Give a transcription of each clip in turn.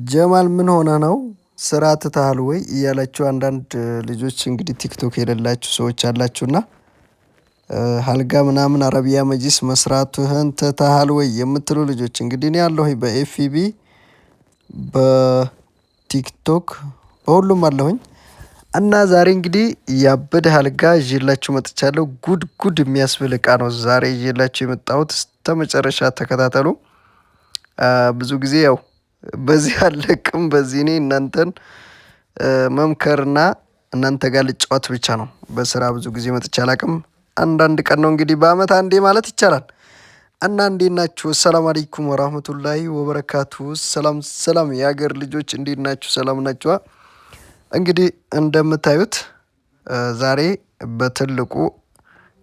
ጀማል ምን ሆነ ነው ስራ ትተሃል ወይ እያላችሁ አንዳንድ ልጆች እንግዲህ ቲክቶክ የሌላችሁ ሰዎች አላችሁና አልጋ ምናምን አረቢያ መጅሊስ መስራትህን ትተሃል ወይ የምትሉ ልጆች እንግዲህ እኔ ያለሁኝ በኤፍቢ በቲክቶክ በሁሉም አለሁኝ እና ዛሬ እንግዲህ ያበደ አልጋ ይዤላችሁ መጥቻለሁ። ጉድ ጉድ የሚያስብል እቃ ነው ዛሬ ይዤላችሁ የመጣሁት። እስከመጨረሻ ተከታተሉ። ብዙ ጊዜ ያው በዚህ አለቅም። በዚህ እኔ እናንተን መምከርና እናንተ ጋር ልጫወት ብቻ ነው። በስራ ብዙ ጊዜ መጥቼ አላቅም። አንዳንድ ቀን ነው እንግዲህ በአመት አንዴ ማለት ይቻላል። እና እንዴት ናችሁ? ሰላም አለይኩም ወራህመቱላሂ ወበረካቱ። ሰላም ሰላም የሀገር ልጆች እንዴት ናችሁ? ሰላም ናችኋ? እንግዲህ እንደምታዩት ዛሬ በትልቁ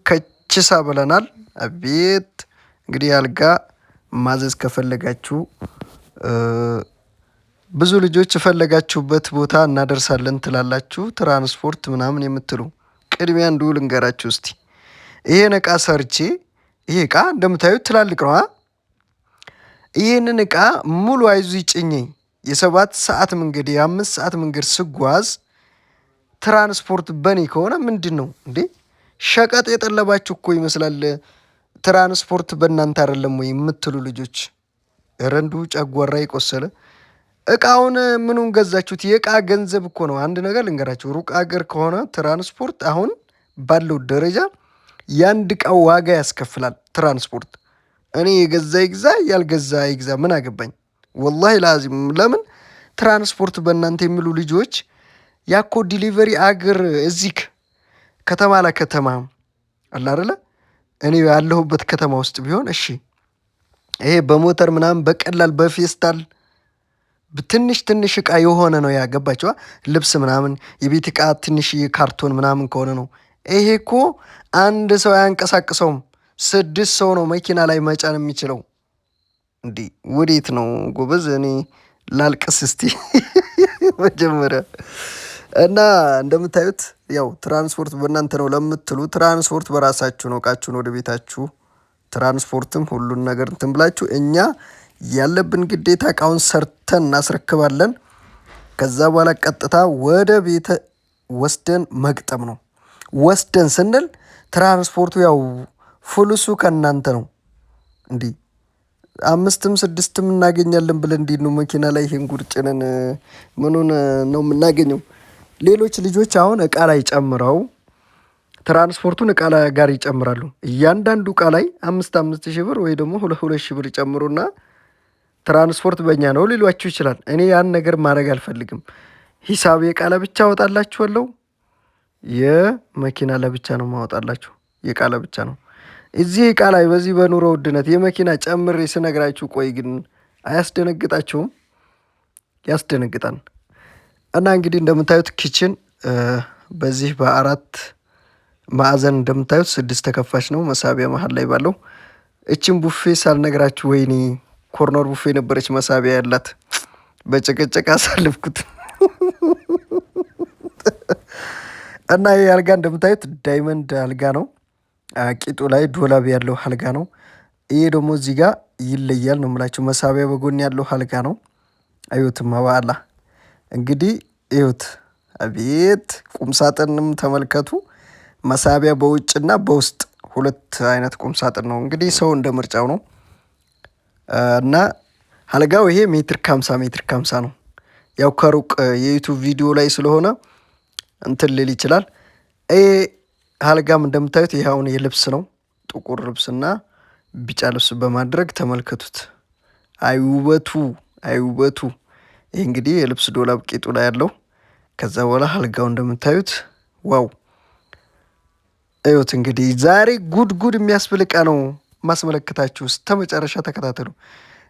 ከችሳ ብለናል። አቤት እንግዲህ አልጋ ማዘዝ ከፈለጋችሁ ብዙ ልጆች የፈለጋችሁበት ቦታ እናደርሳለን ትላላችሁ። ትራንስፖርት ምናምን የምትሉ ቅድሚያ እንዲሁ ልንገራችሁ እስቲ። ይሄን እቃ ሰርቼ ይሄ እቃ እንደምታዩት ትላልቅ ነው። ይህንን እቃ ሙሉ አይዙ ጭኜ የ7 ሰዓት መንገድ የ5 ሰዓት መንገድ ስጓዝ ትራንስፖርት በኔ ከሆነ ምንድን ነው እንዴ? ሸቀጥ የጠለባችሁ እኮ ይመስላል። ትራንስፖርት በእናንተ አይደለም ወይ የምትሉ ልጆች፣ ረንዱ ጨጓራ የቆሰለ እቃውን ምኑን ገዛችሁት? የእቃ ገንዘብ እኮ ነው። አንድ ነገር ልንገራችሁ፣ ሩቅ አገር ከሆነ ትራንስፖርት አሁን ባለው ደረጃ የአንድ እቃው ዋጋ ያስከፍላል ትራንስፖርት። እኔ የገዛ ይግዛ ያልገዛ ይግዛ ምን አገባኝ? ወላሂ ላዚም። ለምን ትራንስፖርት በእናንተ የሚሉ ልጆች ያኮ ዲሊቨሪ አገር እዚህ ከተማ ለከተማ አለ አይደለ? እኔ ያለሁበት ከተማ ውስጥ ቢሆን እሺ፣ ይሄ በሞተር ምናምን በቀላል በፌስታል ትንሽ ትንሽ እቃ የሆነ ነው ያገባቸዋ። ልብስ ምናምን የቤት እቃ ትንሽ ካርቶን ምናምን ከሆነ ነው። ይሄ እኮ አንድ ሰው አያንቀሳቅሰውም። 6 ሰው ነው መኪና ላይ መጫን የሚችለው። እንዲህ ወዴት ነው ጎበዝ? እኔ ላልቅስ እስቲ መጀመሪያ። እና እንደምታዩት ያው ትራንስፖርት በእናንተ ነው ለምትሉ ትራንስፖርት በራሳችሁ ነው። እቃችሁን ወደ ቤታችሁ ትራንስፖርትም ሁሉን ነገር እንትን ብላችሁ እኛ ያለብን ግዴታ እቃውን ሰርተን እናስረክባለን። ከዛ በኋላ ቀጥታ ወደ ቤተ ወስደን መግጠም ነው። ወስደን ስንል ትራንስፖርቱ ያው ፉልሱ ከእናንተ ነው። እንዲህ 5ም 6ም እናገኛለን ብለን እንዲህ ነው መኪና ላይ ይሄን ጉድ ጭነን ምኑን ነው የምናገኘው? ሌሎች ልጆች አሁን እቃ ላይ ጨምረው ትራንስፖርቱን እቃ ላይ ጋር ይጨምራሉ። እያንዳንዱ እቃ ላይ 5 ሺህ ብር ወይ ደግሞ 2 ሺህ ብር ይጨምሩና ትራንስፖርት በእኛ ነው ሊሏችሁ ይችላል። እኔ ያን ነገር ማድረግ አልፈልግም። ሂሳብ የእቃ ለብቻ አወጣላችኋለሁ፣ የመኪና ለብቻ ነው ማወጣላችሁ። የእቃ ለብቻ ነው። እዚህ እቃ ላይ በዚህ በኑሮ ውድነት የመኪና ጨምሬ ስነግራችሁ ቆይ ግን አያስደነግጣችሁም? ያስደነግጣል። እና እንግዲህ እንደምታዩት ኪችን በዚህ በ4 ማዕዘን እንደምታዩት 6 ተከፋች ነው። መሳቢያ መሀል ላይ ባለው እችን ቡፌ ሳልነግራችሁ ወይኔ ኮርነር ቡፌ ነበረች መሳቢያ ያላት። በጭቅጭቅ አሳልፍኩት። እና ይህ አልጋ እንደምታዩት ዳይመንድ አልጋ ነው። ቂጡ ላይ ዶላብ ያለው አልጋ ነው። ይሄ ደግሞ እዚህ ጋር ይለያል ነው የምላችሁ። መሳቢያ በጎን ያለው አልጋ ነው። አዩትማ በአላ እንግዲህ እዩት። አቤት ቁምሳጥንም ተመልከቱ። መሳቢያ በውጭና በውስጥ 2 አይነት ቁምሳጥን ነው። እንግዲህ ሰው እንደ ምርጫው ነው። እና አልጋው ይሄ ሜትር ከ50 ነው። ያው ከሩቅ የዩቱብ ቪዲዮ ላይ ስለሆነ እንትን ልል ይችላል። ይሄ አልጋም እንደምታዩት ይሄ አሁን የልብስ ነው። ጥቁር ልብስና ቢጫ ልብስ በማድረግ ተመልከቱት። አይውበቱ አይውበቱ። ይሄ እንግዲህ የልብስ ዶላብ ቂጡ ላይ ያለው። ከዛ በኋላ አልጋው እንደምታዩት ዋው። እዩት እንግዲህ ዛሬ ጉድ ጉድ የሚያስብል እቃ ነው ማስመለከታችሁ። ተመጨረሻ ተከታተሉ።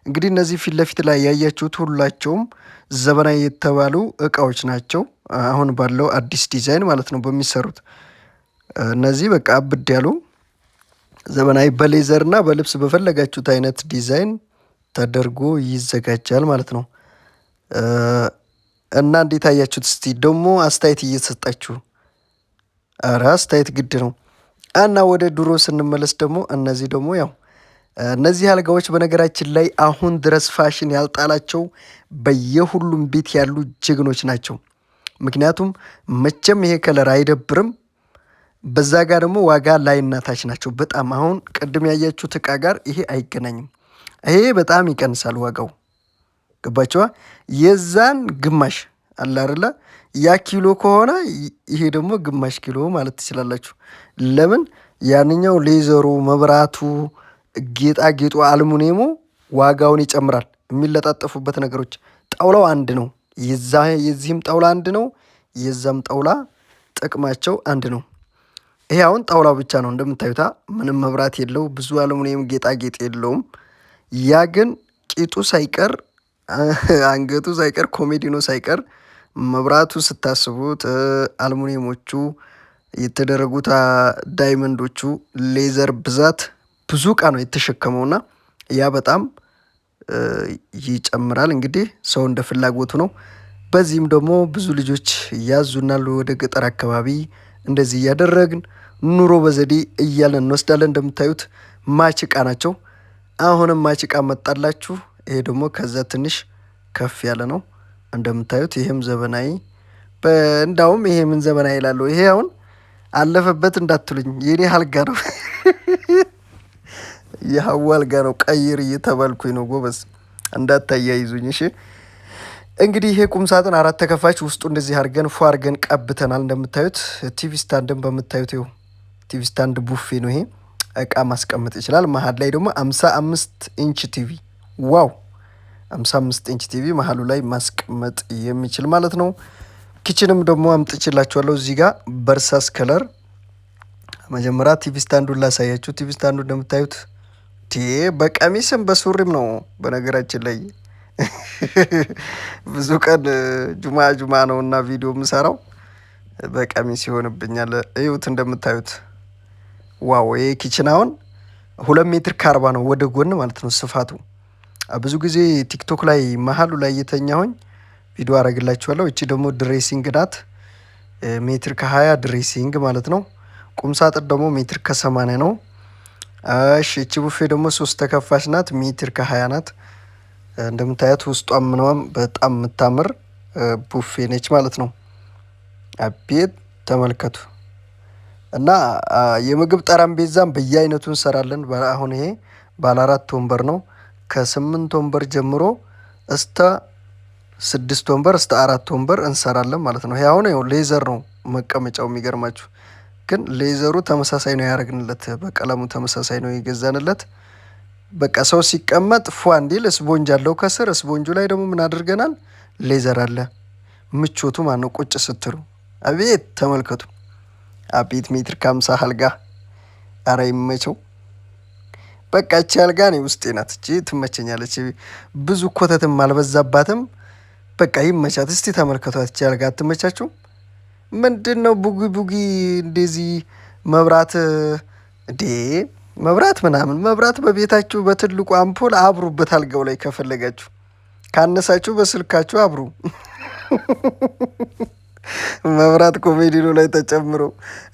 እንግዲህ እነዚህ ፊት ለፊት ላይ ያያችሁት ሁላቸውም ዘመናዊ የተባሉ እቃዎች ናቸው። አሁን ባለው አዲስ ዲዛይን ማለት ነው በሚሰሩት። እነዚህ በቃ አብድ ያሉ ዘመናዊ በሌዘር እና በልብስ በፈለጋችሁት አይነት ዲዛይን ተደርጎ ይዘጋጃል ማለት ነው። እና እንዴት አያችሁት? እስቲ ደግሞ አስተያየት እየሰጣችሁ። ኧረ አስተያየት ግድ ነው። እና ወደ ድሮ ስንመለስ ደግሞ እነዚህ ደግሞ ያው እነዚህ አልጋዎች በነገራችን ላይ አሁን ድረስ ፋሽን ያልጣላቸው በየሁሉም ቤት ያሉ ጀግኖች ናቸው። ምክንያቱም መቼም ይሄ ከለር አይደብርም። በዛ ጋር ደግሞ ዋጋ ላይና ታች ናቸው በጣም። አሁን ቅድም ያያችሁት እቃ ጋር ይሄ አይገናኝም። ይሄ በጣም ይቀንሳል ዋጋው። ገባችኋ? የዛን ግማሽ አለ አይደለ? ያ ኪሎ ከሆነ ይሄ ደግሞ ግማሽ ኪሎ ማለት ትችላላችሁ። ለምን ያንኛው ሌዘሩ፣ መብራቱ፣ ጌጣጌጡ፣ አልሙኒየሙ ዋጋውን ይጨምራል። የሚለጣጠፉበት ነገሮች ጣውላው አንድ ነው። የዚህም ጣውላ አንድ ነው፣ የዛም ጣውላ ጥቅማቸው አንድ ነው። ይሄ አሁን ጣውላው ብቻ ነው እንደምታዩታ፣ ምንም መብራት የለው፣ ብዙ አልሙኒየም ጌጣጌጥ የለውም። ያ ግን ቂጡ ሳይቀር አንገቱ ሳይቀር ኮሜዲኖ ሳይቀር መብራቱ ስታስቡት፣ አልሙኒየሞቹ የተደረጉት ዳይመንዶቹ ሌዘር ብዛት ብዙ እቃ ነው የተሸከመውና ያ በጣም ይጨምራል። እንግዲህ ሰው እንደ ፍላጎቱ ነው። በዚህም ደግሞ ብዙ ልጆች ያዙናል ወደ ገጠር አካባቢ እንደዚህ እያደረግን ኑሮ በዘዴ እያለን እንወስዳለን። እንደምታዩት ማች እቃ ናቸው። አሁንም ማች እቃ መጣላችሁ። ይሄ ደግሞ ከዛ ትንሽ ከፍ ያለ ነው እንደምታዩት። ይሄም ዘመናዊ እንዳውም ይሄ ምን ዘመናዊ ይላለሁ። ይሄ አሁን አለፈበት እንዳትሉኝ የኔ አልጋ ነው። የሀዋ አልጋ ነው። ቀይር እየተባልኩኝ ነው ጎበዝ፣ እንዳታያይዙኝ እሺ። እንግዲህ ይሄ ቁም ሳጥን 4 ተከፋች ውስጡ እንደዚህ አድርገን ፎ አድርገን ቀብተናል። እንደምታዩት ቲቪ ስታንድን በምታዩት ይኸው ቲቪ ስታንድ ቡፌ ነው ይሄ። እቃ ማስቀመጥ ይችላል። መሀል ላይ ደግሞ 55 ኢንች ቲቪ፣ ዋው 55 ኢንች ቲቪ መሀሉ ላይ ማስቀመጥ የሚችል ማለት ነው። ኪችንም ደግሞ አምጥችላችኋለሁ እዚህ ጋር በርሳስ ከለር። መጀመሪያ ቲቪ ስታንዱን ላሳያችሁ። ቲቪ ስታንዱ እንደምታዩት በቀሚስም በሱሪም ነው። በነገራችን ላይ ብዙ ቀን ጁማ ነው እና ቪዲዮ የምሰራው በቀሚስ ይሆንብኛል። እዩት እንደምታዩት ዋው። ይሄ ኪችን አሁን 2 ሜትር ከ40 ነው ወደ ጎን ማለት ነው ስፋቱ። ብዙ ጊዜ ቲክቶክ ላይ መሀሉ ላይ እየተኛሁኝ ቪዲዮ አረግላችኋለሁ። እቺ ደግሞ ድሬሲንግ ናት። ሜትር ከ20 ድሬሲንግ ማለት ነው። ቁም ሳጥን ደግሞ ሜትር ከ80 ነው። እሺ እቺ ቡፌ ደግሞ 3 ተከፋች ናት። ሜትር ከ20 ናት። እንደምታያት ውስጧም ምንዋም በጣም የምታምር ቡፌ ነች ማለት ነው። አቤት ተመልከቱ። እና የምግብ ጠረጴዛም በየአይነቱ እንሰራለን። አሁን ይሄ ባለ 4 ወንበር ነው። ከ8 ወንበር ጀምሮ እስከ 6 ወንበር እስከ 4 ወንበር እንሰራለን ማለት ነው። ይሄ አሁን ይኸው ሌዘር ነው መቀመጫው። የሚገርማችሁ ግን ሌዘሩ ተመሳሳይ ነው ያደረግንለት፣ በቀለሙ ተመሳሳይ ነው የገዛንለት። በቃ ሰው ሲቀመጥ ፏ እንዲል ስፖንጅ አለው ከስር። ስፖንጁ ላይ ደግሞ ምን አድርገናል? ሌዘር አለ። ምቾቱ ማነው ቁጭ ስትሉ አቤት ተመልከቱ። አቤት ሜትር ከ50 አልጋ። አረ ይመቸው። በቃ እቺ አልጋ እኔ ውስጤ ናት። እቺ ትመቸኛለች። ብዙ ኮተትም አልበዛባትም። በቃ ይመቻት። እስቲ ተመልከቷት። እቺ አልጋ አትመቻችሁ? ምንድን ነው ቡጊ እንደዚህ መብራት እንዴ? መብራት ምናምን መብራት በቤታችሁ በትልቁ አምፖል አብሩበት። አልጋው ላይ ከፈለጋችሁ ካነሳችሁ በስልካችሁ አብሩ። መብራት ኮሜዲኖ ላይ ተጨምሮ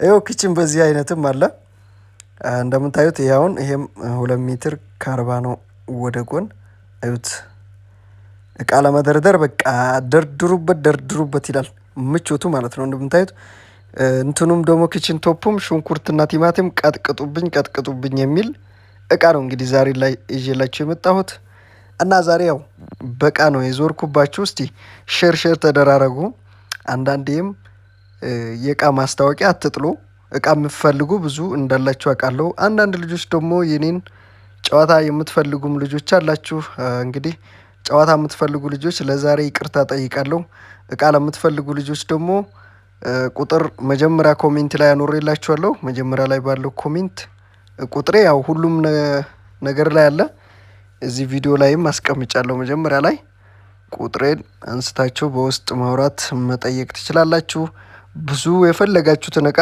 ይኸው ኪችን በዚህ አይነትም አለ እንደምታዩት። ይሄውን ይሄም 2 ሜትር ከ40 ነው ወደ ጎን እዩት። እቃ ለመደርደር በቃ ደርድሩበት ይላል ምቾቱ ማለት ነው። እንደምታዩት እንትኑም ደግሞ ኪችን ቶፑም ሽንኩርትና ቲማቲም ቀጥቅጡብኝ የሚል እቃ ነው። እንግዲህ ዛሬ ላይ ይዤላችሁ የመጣሁት እና ዛሬ ያው በቃ ነው የዞርኩባችሁ። እስቲ ሼር ተደራረጉ። አንዳንዴም የእቃ ማስታወቂያ አትጥሉ። እቃ የምትፈልጉ ብዙ እንዳላችሁ አውቃለሁ። አንዳንድ ልጆች ደግሞ የኔን ጨዋታ የምትፈልጉም ልጆች አላችሁ። እንግዲህ ጨዋታ የምትፈልጉ ልጆች ለዛሬ ይቅርታ ጠይቃለሁ። እቃ ለምትፈልጉ ልጆች ደግሞ ቁጥር መጀመሪያ ኮሜንት ላይ አኖሬላችኋለሁ። መጀመሪያ ላይ ባለው ኮሜንት ቁጥሬ ያው ሁሉም ነገር ላይ አለ። እዚህ ቪዲዮ ላይም አስቀምጫለሁ። መጀመሪያ ላይ ቁጥሬን አንስታችሁ በውስጥ ማውራት መጠየቅ ትችላላችሁ። ብዙ የፈለጋችሁትን እቃ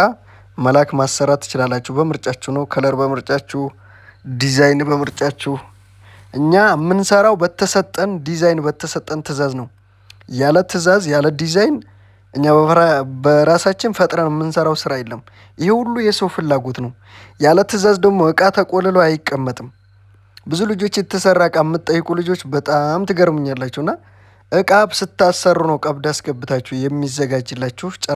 መላክ ማሰራት ትችላላችሁ። በምርጫችሁ ነው። ከለር በምርጫችሁ፣ ዲዛይን በምርጫችሁ። እኛ የምንሰራው በተሰጠን ዲዛይን በተሰጠን ትዕዛዝ ነው። ያለ ትዕዛዝ ያለ ዲዛይን እኛ በራሳችን ፈጥረን የምንሰራው ስራ የለም። ይሄ ሁሉ የሰው ፍላጎት ነው። ያለ ትዕዛዝ ደግሞ እቃ ተቆልሎ አይቀመጥም። ብዙ ልጆች የተሰራ እቃ የምትጠይቁ ልጆች በጣም ትገርሙኛላችሁ። እና እቃ ስታሰሩ ነው ቀብድ አስገብታችሁ የሚዘጋጅላችሁ።